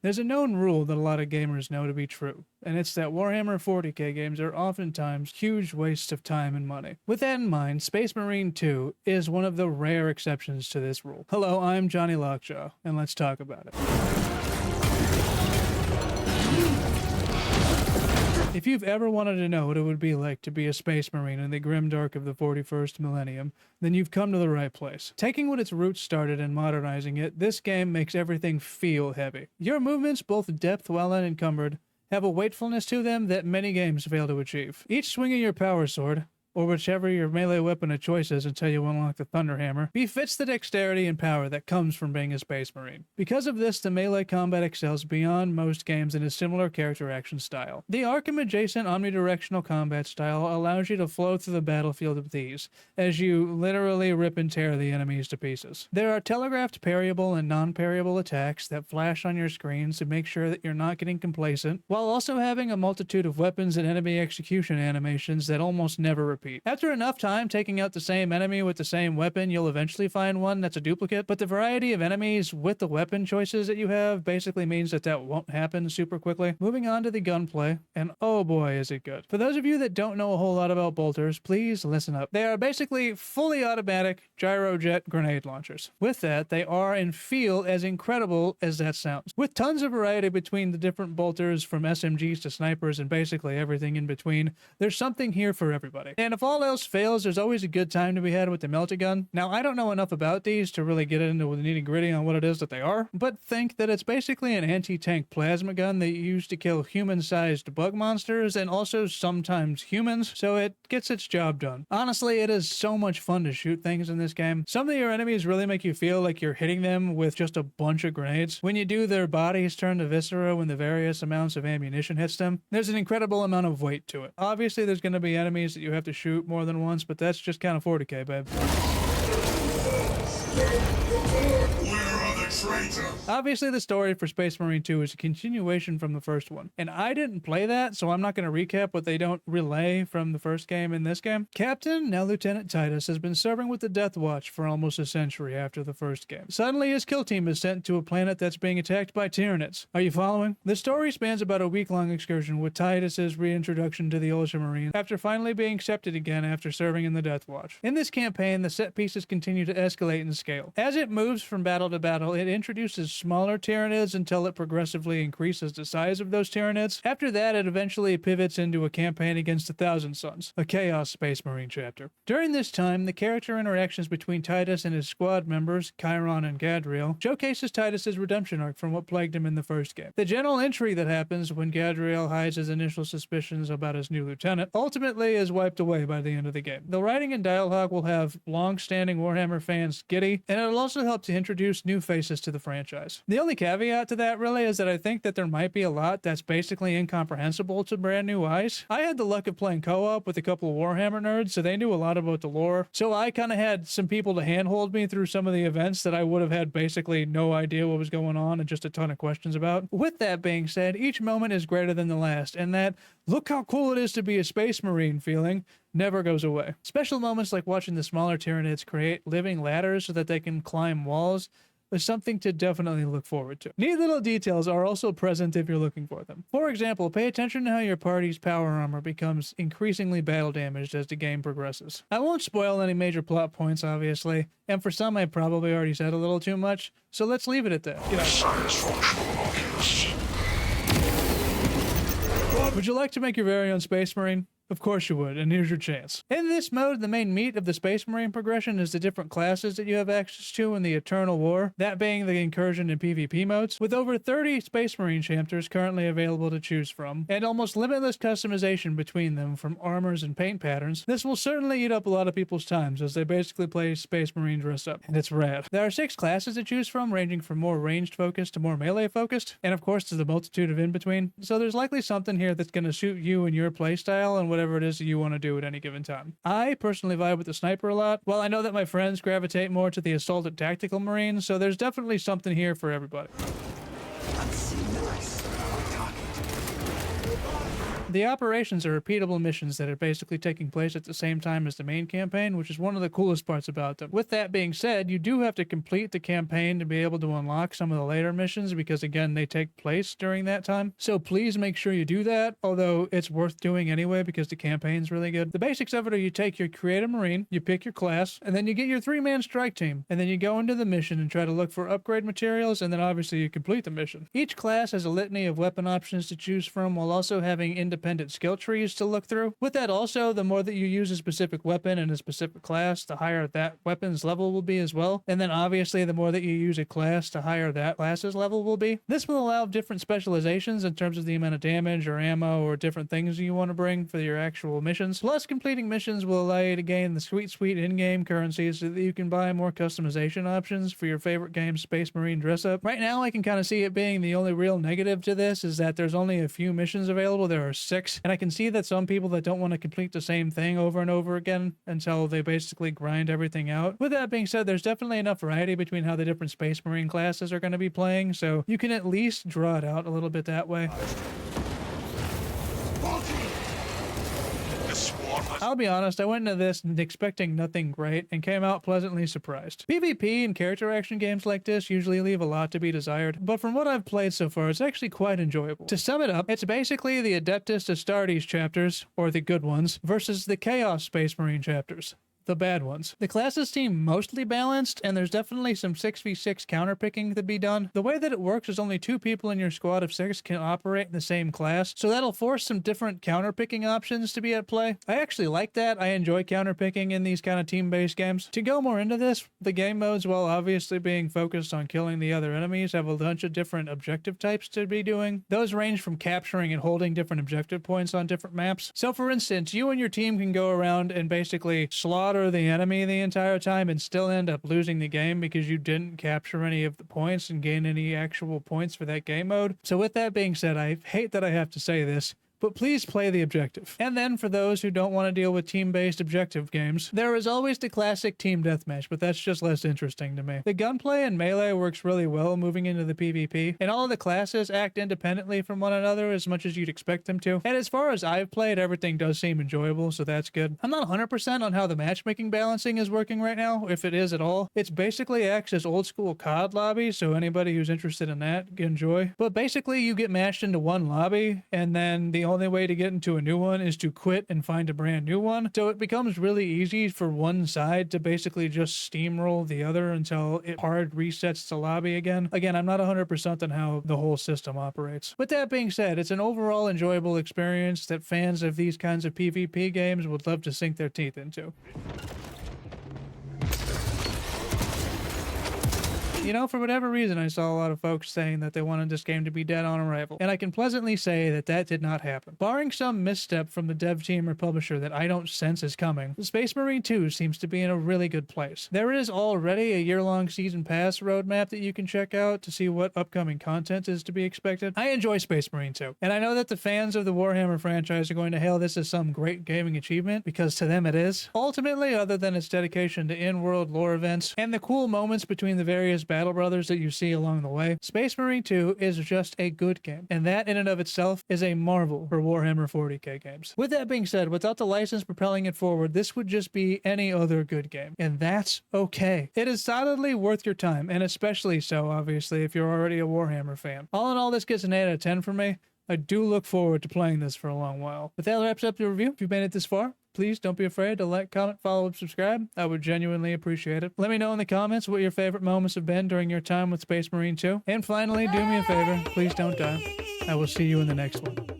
There's a known rule that a lot of gamers know to be true, and it's that Warhammer 40k games are oftentimes huge wastes of time and money. With that in mind, Space Marine 2 is one of the rare exceptions to this rule. Hello, I'm Johnny Lockjaw, and let's talk about it. If you've ever wanted to know what it would be like to be a Space Marine in the grimdark of the 41st millennium, then you've come to the right place. Taking what its roots started and modernizing it, this game makes everything feel heavy. Your movements, both depth while unencumbered, have a weightfulness to them that many games fail to achieve. Each swing of your power sword, or whichever your melee weapon of choice is until you unlock the Thunderhammer, befits the dexterity and power that comes from being a Space Marine. Because of this, the melee combat excels beyond most games in a similar character action style. The Arkham-adjacent omnidirectional combat style allows you to flow through the battlefield with ease, as you literally rip and tear the enemies to pieces. There are telegraphed parryable and non-parryable attacks that flash on your screens to make sure that you're not getting complacent, while also having a multitude of weapons and enemy execution animations that almost never repeat. After enough time taking out the same enemy with the same weapon, you'll eventually find one that's a duplicate, but the variety of enemies with the weapon choices that you have basically means that that won't happen super quickly. Moving on to the gunplay, and oh boy is it good. For those of you that don't know a whole lot about bolters, please listen up. They are basically fully automatic gyrojet grenade launchers. With that, they are and feel as incredible as that sounds. With tons of variety between the different bolters, from SMGs to snipers and basically everything in between, there's something here for everybody. And if all else fails, there's always a good time to be had with the melta-gun. Now, I don't know enough about these to really get into the nitty-gritty on what it is that they are, but think that it's basically an anti-tank plasma gun that you use to kill human-sized bug monsters and also sometimes humans, so it gets its job done. Honestly, it is so much fun to shoot things in this game. Some of your enemies really make you feel like you're hitting them with just a bunch of grenades. When you do, their bodies turn to viscera when the various amounts of ammunition hits them. There's an incredible amount of weight to it. Obviously, there's going to be enemies that you have to shoot more than once, but that's just kind of 40k, babe. Obviously, the story for Space Marine 2 is a continuation from the first one, and I didn't play that, so I'm not going to recap what they don't relay from the first game in this game. Captain, now Lieutenant Titus, has been serving with the Death Watch for almost a century after the first game. Suddenly, his kill team is sent to a planet that's being attacked by Tyranids. Are you following? The story spans about a week-long excursion with Titus's reintroduction to the Ultramarine after finally being accepted again after serving in the Death Watch. In this campaign, the set pieces continue to escalate in scale. As it moves from battle to battle, it introduces smaller Tyranids until it progressively increases the size of those Tyranids. After that, it eventually pivots into a campaign against the Thousand Suns, a Chaos Space Marine chapter. During this time, the character interactions between Titus and his squad members, Chiron and Gadriel, showcases Titus's redemption arc from what plagued him in the first game. The general entry that happens when Gadriel hides his initial suspicions about his new lieutenant ultimately is wiped away by the end of the game. The writing and dialogue will have long-standing Warhammer fans giddy, and it'll also help to introduce new faces to the franchise. The only caveat to that really is that I think that there might be a lot that's basically incomprehensible to brand new eyes. I had the luck of playing co-op with a couple of Warhammer nerds, so they knew a lot about the lore. So I kind of had some people to handhold me through some of the events that I would have had basically no idea what was going on and just a ton of questions about. With that being said, each moment is greater than the last, and that look how cool it is to be a Space Marine feeling never goes away. Special moments like watching the smaller Tyranids create living ladders so that they can climb walls is something to definitely look forward to. Neat little details are also present if you're looking for them. For example, pay attention to how your party's power armor becomes increasingly battle damaged as the game progresses. I won't spoil any major plot points, obviously, and for some I probably already said a little too much, so let's leave it at that. Would you like to make your very own Space Marine? Of course you would, and here's your chance. In this mode, the main meat of the Space Marine progression is the different classes that you have access to in the Eternal War, that being the Incursion and PvP modes, with over 30 Space Marine chapters currently available to choose from, and almost limitless customization between them from armors and paint patterns. This will certainly eat up a lot of people's times, as they basically play Space Marine dress up, and it's rad. There are 6 classes to choose from, ranging from more ranged focused to more melee focused, and of course there's a multitude of in-between, so there's likely something here that's going to suit you and your playstyle and whatever it is that you want to do at any given time. I personally vibe with the sniper a lot, while I know that my friends gravitate more to the assault and tactical marine, so there's definitely something here for everybody. The operations are repeatable missions that are basically taking place at the same time as the main campaign, which is one of the coolest parts about them. With that being said, you do have to complete the campaign to be able to unlock some of the later missions because, again, they take place during that time. So please make sure you do that, although it's worth doing anyway because the campaign's really good. The basics of it are you create a Marine, you pick your class, and then you get your 3-man strike team, and then you go into the mission and try to look for upgrade materials, and then obviously you complete the mission. Each class has a litany of weapon options to choose from while also having independent skill trees to look through. With that also, the more that you use a specific weapon in a specific class, the higher that weapon's level will be as well. And then obviously the more that you use a class, the higher that class's level will be. This will allow different specializations in terms of the amount of damage or ammo or different things you want to bring for your actual missions. Plus, completing missions will allow you to gain the sweet in-game currency so that you can buy more customization options for your favorite game's Space Marine dress-up. Right now, I can kind of see it being the only real negative to this is that there's only a few missions available. There are 6, and I can see that some people that don't want to complete the same thing over and over again until they basically grind everything out. With that being said, there's definitely enough variety between how the different Space Marine classes are going to be playing, so you can at least draw it out a little bit that way. I'll be honest, I went into this expecting nothing great and came out pleasantly surprised. PvP and character action games like this usually leave a lot to be desired, but from what I've played so far, it's actually quite enjoyable. To sum it up, it's basically the Adeptus Astartes chapters, or the good ones, versus the Chaos Space Marine chapters, the bad ones. The classes seem mostly balanced, and there's definitely some 6v6 counterpicking to be done. The way that it works is only 2 people in your squad of 6 can operate in the same class, so that'll force some different counterpicking options to be at play. I actually like that. I enjoy counterpicking in these kind of team-based games. To go more into this, the game modes, while obviously being focused on killing the other enemies, have a bunch of different objective types to be doing. Those range from capturing and holding different objective points on different maps. So for instance, you and your team can go around and basically slaughter the enemy the entire time and still end up losing the game because you didn't capture any of the points and gain any actual points for that game mode. So with that being said, I hate that I have to say this, but please play the objective. And then for those who don't want to deal with team-based objective games, there is always the classic team deathmatch, but that's just less interesting to me. The gunplay and melee works really well moving into the PvP, and all of the classes act independently from one another as much as you'd expect them to. And as far as I've played, everything does seem enjoyable, so that's good. I'm not 100% on how the matchmaking balancing is working right now, if it is at all. It's basically acts as old school COD lobby, so anybody who's interested in that, enjoy. But basically you get mashed into one lobby, and then the only way to get into a new one is to quit and find a brand new one. So it becomes really easy for one side to basically just steamroll the other until it hard resets the lobby again. Again, I'm not 100% on how the whole system operates. With that being said, it's an overall enjoyable experience that fans of these kinds of PvP games would love to sink their teeth into. You know, for whatever reason, I saw a lot of folks saying that they wanted this game to be dead on arrival, and I can pleasantly say that that did not happen. Barring some misstep from the dev team or publisher that I don't sense is coming, Space Marine 2 seems to be in a really good place. There is already a year-long season pass roadmap that you can check out to see what upcoming content is to be expected. I enjoy Space Marine 2, and I know that the fans of the Warhammer franchise are going to hail this as some great gaming achievement, because to them it is. Ultimately, other than its dedication to in-world lore events and the cool moments between the various Battle Brothers that you see along the way, Space Marine 2 is just a good game, and that in and of itself is a marvel for Warhammer 40k games. With that being said, without the license propelling it forward, this would just be any other good game, and that's okay. It is solidly worth your time, and especially so, obviously, if you're already a Warhammer fan. All in all, this gets an 8 out of 10 for me. I do look forward to playing this for a long while. But that wraps up the review. If you've made it this far, please don't be afraid to like, comment, follow, and subscribe. I would genuinely appreciate it. Let me know in the comments what your favorite moments have been during your time with Space Marine 2. And finally, do me a favor, please don't die. I will see you in the next one.